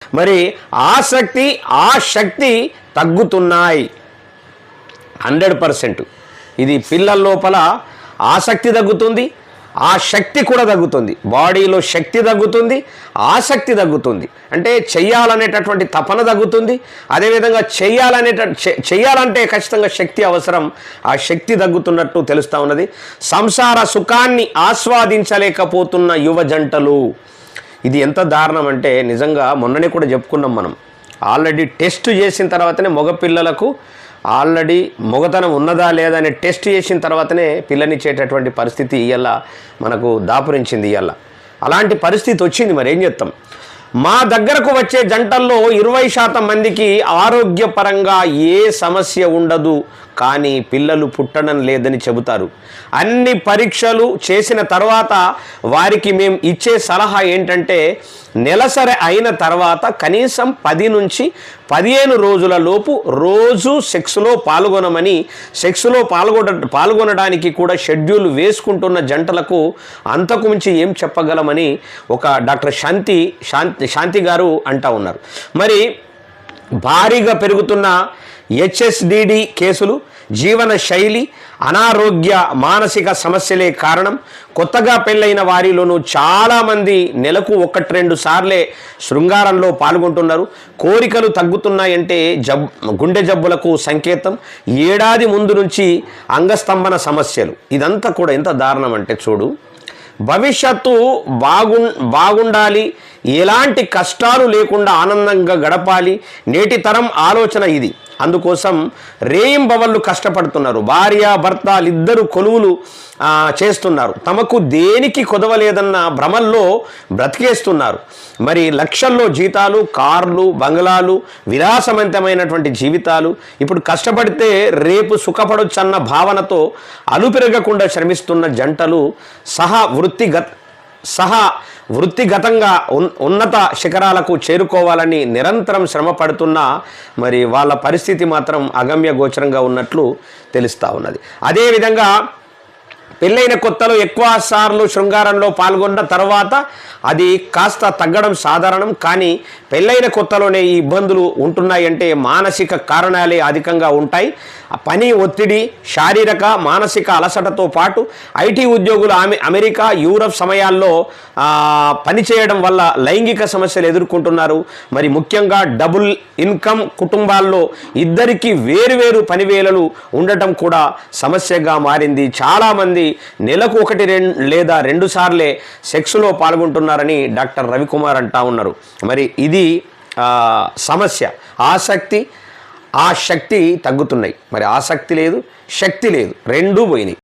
మరి ఆసక్తి ఆ శక్తి తగ్గుతున్నాయి 100%. ఇది పిల్లల లోపల ఆసక్తి తగ్గుతుంది, ఆ శక్తి కూడా తగ్గుతుంది. బాడీలో శక్తి తగ్గుతుంది, ఆసక్తి తగ్గుతుంది. అంటే చెయ్యాలనేటటువంటి తపన తగ్గుతుంది. అదేవిధంగా చెయ్యాలంటే ఖచ్చితంగా శక్తి అవసరం. ఆ శక్తి తగ్గుతున్నట్టు తెలుస్తూ ఉన్నది. సంసార సుఖాన్ని ఆస్వాదించలేకపోతున్న యువ జంటలు, ఇది ఎంత దారుణం అంటే నిజంగా మొన్ననే కూడా చెప్పుకున్నాం మనం. ఆల్రెడీ టెస్ట్ చేసిన తర్వాతనే మగపిల్లలకు ఆల్రెడీ మొగతనం ఉన్నదా లేదా అని టెస్ట్ చేసిన తర్వాతనే పిల్లనిచ్చేటటువంటి పరిస్థితి ఇవాళ మనకు దాపురించింది. ఇవాళ అలాంటి పరిస్థితి వచ్చింది. మరి ఏం చేస్తాం? మా దగ్గరకు వచ్చే జంటల్లో 20% మందికి ఆరోగ్యపరంగా ఏ సమస్య ఉండదు, కానీ పిల్లలు పుట్టడం లేదని చెబుతారు. అన్ని పరీక్షలు చేసిన తర్వాత వారికి మేము ఇచ్చే సలహా ఏంటంటే నెలసరి అయిన తర్వాత కనీసం 10 నుంచి 15 రోజుల లోపు రోజు సెక్స్లో పాల్గొనమని, సెక్స్లో పాల్గొనడానికి కూడా షెడ్యూల్ వేసుకుంటున్న జంటలకు అంతకు మించి ఏం చెప్పగలమని ఒక డాక్టర్ శాంతి గారు అంటూ ఉన్నారు. మరి భారీగా పెరుగుతున్న హెచ్ఎస్డిడి కేసులు, జీవన శైలి, అనారోగ్య, మానసిక సమస్యలే కారణం. కొత్తగా పెళ్ళైన వారిలోనూ చాలామంది నెలకు 1-2 సార్లే శృంగారంలో పాల్గొంటున్నారు. కోరికలు తగ్గుతున్నాయంటే గుండె జబ్బులకు సంకేతం. ఏడాది ముందు నుంచి అంగస్తంభన సమస్యలు. ఇదంతా కూడా ఎంత దారుణం అంటే చూడు, భవిష్యత్తు బాగుండాలి, ఎలాంటి కష్టాలు లేకుండా ఆనందంగా గడపాలి. నేటి తరం ఆలోచన ఇది. అందుకోసం రేయింబవళ్ళు కష్టపడుతున్నారు. భార్య భర్తలు ఇద్దరు కొలువులు చేస్తున్నారు. తమకు దేనికి కొదవలేదన్న భ్రమల్లో బ్రతికేస్తున్నారు. మరి లక్షల్లో జీతాలు, కార్లు, బంగ్లాలు, విలాసవంతమైనటువంటి జీవితాలు. ఇప్పుడు కష్టపడితే రేపు సుఖపడొచ్చన్న భావనతో అలుపెరగకుండా శ్రమిస్తున్న జంటలు వృత్తిగతంగా ఉన్నత శిఖరాలకు చేరుకోవాలని నిరంతరం శ్రమ పడుతున్నా మరి వాళ్ళ పరిస్థితి మాత్రం అగమ్య గోచరంగా ఉన్నట్లు తెలుస్తూ ఉన్నది. అదేవిధంగా పెళ్ళైన కొత్తలో ఎక్కువ సార్లు శృంగారంలో పాల్గొన్న తర్వాత అది కాస్త తగ్గడం సాధారణం. కానీ పెళ్ళైన కొత్తలోనే ఈ ఇబ్బందులు ఉంటున్నాయంటే మానసిక కారణాలే అధికంగా ఉంటాయి. పని ఒత్తిడి, శారీరక మానసిక అలసటతో పాటు ఐటీ ఉద్యోగులు అమెరికా, యూరప్ సమయాల్లో పనిచేయడం వల్ల లైంగిక సమస్యలు ఎదుర్కొంటున్నారు. మరి ముఖ్యంగా డబుల్ ఇన్కమ్ కుటుంబాల్లో ఇద్దరికి వేరువేరు పనివేళలు ఉండటం కూడా సమస్యగా మారింది. చాలామంది నెలకు 1 లేదా 2 సార్లే సెక్స్లో పాల్గొంటున్నారని డాక్టర్ రవికుమార్ అంటా ఉన్నారు. మరి ఇది సమస్య. ఆసక్తి, ఆ శక్తి తగ్గుతున్నాయి. మరి ఆసక్తి లేదు, శక్తి లేదు, రెండూ పోయినాయి.